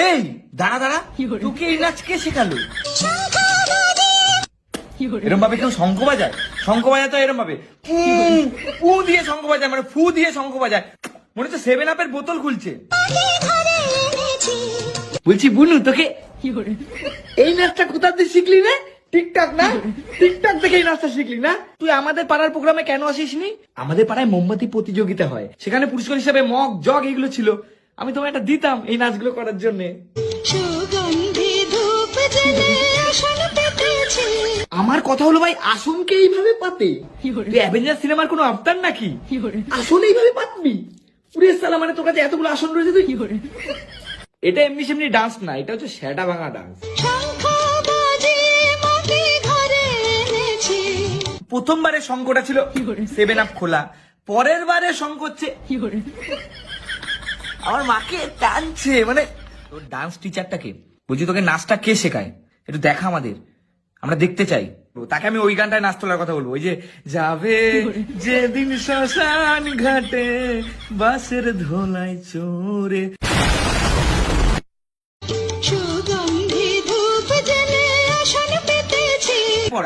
এই দাঁড়া দাঁড়া, তোকে এই নাচ কে শেখালো? এরম ভাবে কেউ শঙ্খ বাজায়? শঙ্খ বাজায় তো এরম ভাবে ফু দিয়ে শঙ্খ বাজায়, মানে ফু দিয়ে শঙ্খ বাজায়, মনে হচ্ছে 7 আপের বোতল খুলছে। বলছি বুনু, তোকে এই নাচটা কোথা দিয়ে শিখলি রে? টিকটক না? টিকটক থেকে এই নাচটা শিখলি না? তুই আমাদের পাড়ার প্রোগ্রামে কেন আসিসনি? আমাদের পাড়ায় মোমবাতি প্রতিযোগিতা হয়, সেখানে পুরস্কার হিসেবে মগ জগ এগুলো ছিল, আমি তোমায় একটা দিতাম এই নাচগুলো করার জন্য। আমার কথা হলো ভাই, আসনকে এইভাবে পাতে? তুই অ্যাভেঞ্জার সিনেমার কোনো আফতার নাকি? আসন এইভাবে পাতবি? পুরে সালা, মানে তোর কাছে এতগুলো আসন রয়েছে তুই? এটা এমনি সেমনি ডান্স না, এটা হচ্ছে শ্যাডা ভাঙা ডান্স। প্রথমবারে শঙ্কটা ছিল 7 আপ খোলা, পরের বারে শঙ্ক হচ্ছে আমার মাকে টানছে। মানে তোর ডান্স টিচারটাকে বলছি, তোকে নাচটা কে শেখায় একটু দেখা আমাদের, আমরা দেখতে চাই। তাকে আমি ওই গানটায় নাচ তোলার কথা বলবো, ওই যে যাবে যেদিন শ্মশান ঘাটে বাসের ধোলাই চোরে।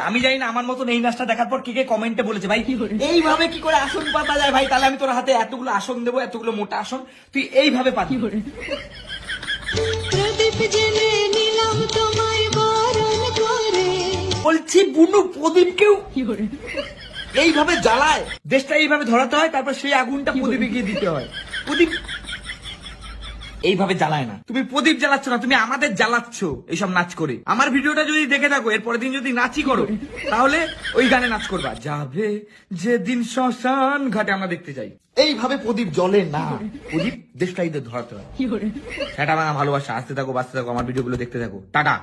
আমি জানি না আমার মতন এই নাচটা দেখার পর কে কে কমেন্টে বলেছে ভাই এইভাবে কি করে আসন পাতা যায় ভাই, তাহলে আমি তোর হাতে এতগুলো আসন দেবো, এতগুলো মোটা আসন, তুই এইভাবে পাতি। বলছি বুনু, প্রদীপকেও এইভাবে জ্বালায়, দেশটা এইভাবে ধরাতে হয়, তারপর সেই আগুনটা প্রদীপে গিয়ে দিতে হয়। প্রদীপ এইভাবে জ্বালায় না, তুমি প্রদীপ জ্বালাচ্ছ না, তুমি আমাদের জ্বালাচ্ছ এইসব নাচ করে। আমার ভিডিওটা যদি দেখে থাকো, এর পরের দিন যদি নাচই করো, তাহলে ওই গানে নাচ করবা, যাবে যেদিন শ্মশান ঘাটে, আমরা দেখতে চাই। এইভাবে প্রদীপ জ্বলে না, প্রদীপ দেশটা ঈদের ধরাতে হয়। সেটা ভালোবাসা, আসতে থাকো, বাঁচতে থাকো, আমার ভিডিওগুলো দেখতে থাকো, টাটা।